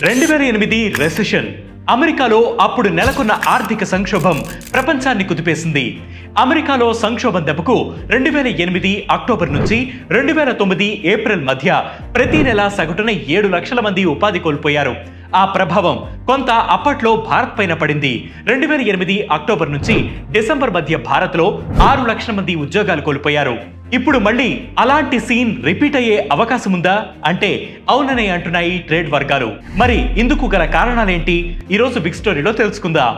2008 recession అమెరికాలో అప్పుడు నెలకొన్న ఆర్థిక సంక్షోభం ప్రపంచాన్ని కుదిపేసింది. అమెరికాలో సంక్షోభం దెబ్బకు 2008 అక్టోబర్ నుంచి 2009 ఏప్రిల్ మధ్య ప్రతి నెల సగటున 7 లక్షల మంది ఉపాధి కోల్పోయారు. ఆ ప్రభావం కొంత అప్పట్లో భారత్ పైన పడింది. 2008 అక్టోబర్ నుంచి డిసెంబర్ మధ్య భారత్లో 6 లక్షల మంది ఉద్యోగాలు కోల్పోయారు. ఇప్పుడు మళ్ళీ అలాంటి సీన్ రిపీట్ అయ్యే అవకాశం ఉందా అంటే అవుననే అంటున్నాయి ట్రేడ్ వర్గాలు. మరి ఇందుకు గల కారణాలేంటి ఈరోజు బిగ్ స్టోరీలో తెలుసుకుందాం.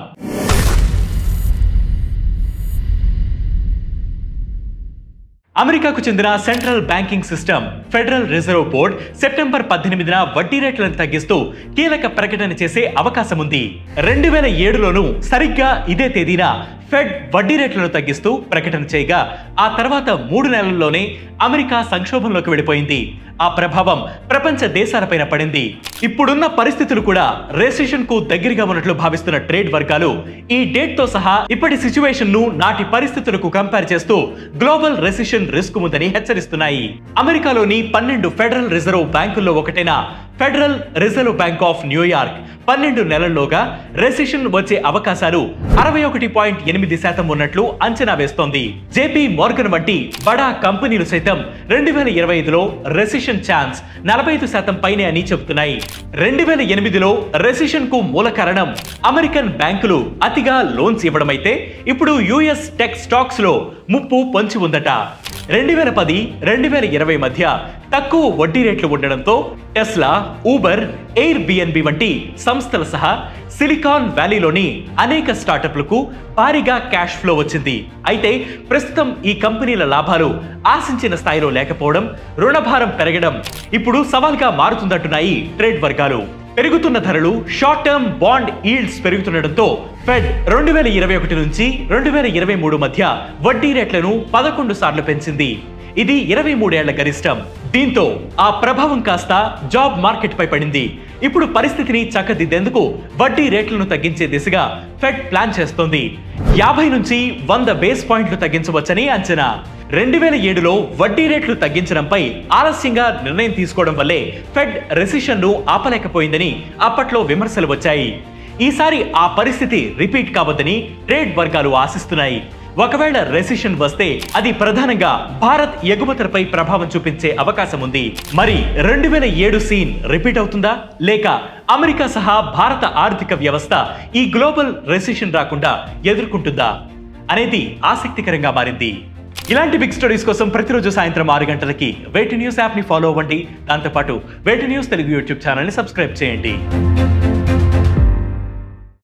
అమెరికాకు చెందిన central banking system federal reserve board September 18న వడ్డీ రేట్లను తగ్గిస్తూ కీలక ప్రకటన చేసే అవకాశం ఉంది. 2007లోనూ సరిగ్గా ఇదే తేదీన ఫెడ్ వడ్డీ రేట్లను తగ్గిస్తూ ప్రకటన చేయగా ఆ తర్వాత 3 నెలల్లోనే అమెరికా సంక్షోభంలోకి వెళ్ళిపోయింది. ఆ ప్రభావం ప్రపంచ దేశాలపైన పడింది. ఇప్పుడున్న పరిస్థితులు కూడా రెసెషన్ కు దగ్గరగా ఉన్నట్లు భావిస్తున్న ట్రేడ్ వర్గాలు ఈ డేట్ తో సహా ఇప్పటి సిచ్యువేషన్ ను నాటి పరిస్థితులకు కంపేర్ చేస్తూ గ్లోబల్ రెసెషన్ రిస్క్ ఉందని హెచ్చరిస్తున్నాయి. అమెరికాలోని 12 ఫెడరల్ రిజర్వ్ బ్యాంకుల్లో ఒకటైన federal reserve bank of New York 12 నెలల్లోగా రెసెషన్ వచ్చే అవకాశాలు 61.8% ఉన్నట్లు అంచనా వేస్తోంది. జేపీ మోర్గన్ వంటి బడా కంపెనీలు సైతం 2025లో రెసెషన్ ఛాన్స్ 45% పైనే అని చెబుతున్నాయి. 2008లో రెసెషన్ కు మూల కారణం అమెరికన్ బ్యాంకులు అతిగా లోన్స్ ఇవ్వడమైతే ఇప్పుడు యుఎస్ టెక్ స్టాక్స్ లో ముప్పు పొంచి ఉందట. 2010, 2020 మధ్య తక్కువ వడ్డీ రేట్లు ఉండడంతో టెస్లా, ఊబర్, ఎయిర్ బిఎన్బి వంటి సంస్థల సహా సిలికాన్ వ్యాలీలోని అనేక స్టార్టప్లకు భారీగా క్యాష్ ఫ్లో వచ్చింది. అయితే ప్రస్తుతం ఈ కంపెనీల లాభాలు ఆశించిన స్థాయిలో లేకపోవడం, రుణభారం పెరగడం ఇప్పుడు సవాల్గా మారుతుందంటున్నాయి ట్రేడ్ వర్గాలు. పెరుగుతున్న ధరలు, షార్ట్ టర్మ్ బాండ్ ఈల్డ్స్ పెరుగుతుండటంతో ఫెడ్ 2021 నుంచి 2023 మధ్య వడ్డీ రేట్లను 11 సార్లు పెంచింది. ఇది 23 ఏళ్ల గరిష్టం. దీంతో ఆ ప్రభావం కాస్త జాబ్ మార్కెట్ పై పడింది. ఇప్పుడు పరిస్థితిని చక్కదిద్దేందుకు వడ్డీ రేట్లను తగ్గించే దిశగా ఫెడ్ ప్లాన్ చేస్తోంది. 50 నుంచి 100 బేస్ పాయింట్లు తగ్గించవచ్చని అంచనా. 2007లో వడ్డీ రేట్లు తగ్గించడంపై ఆలస్యంగా నిర్ణయం తీసుకోవడం వల్లే ఫెడ్ రెసెషన్ ను ఆపలేకపోయిందని అప్పట్లో విమర్శలు వచ్చాయి. ఈసారి ఆ పరిస్థితి రిపీట్ కావద్దని ట్రేడ్ వర్గాలు ఆశిస్తున్నాయి. ఒకవేళ రెసెషన్ వస్తే అది ప్రధానంగా భారత్ ఎగుమతులపై ప్రభావం చూపించే అవకాశం ఉంది. మరి 2007 సీన్ రిపీట్ అవుతుందా లేక అమెరికా సహా భారత ఆర్థిక వ్యవస్థ ఈ గ్లోబల్ రెసెషన్ రాకుండా ఎదుర్కొంటుందా అనేది ఆసక్తికరంగా మారింది. ఇలాంటి బిగ్ స్టోరీస్ కోసం ప్రతిరోజు సాయంత్రం 6 గంటలకి వేటి న్యూస్ యాప్ ని ఫాలో అవ్వండి. దాంతోపాటు వేటి న్యూస్ తెలుగు యూట్యూబ్ ఛానల్ ని సబ్స్క్రైబ్ చేయండి.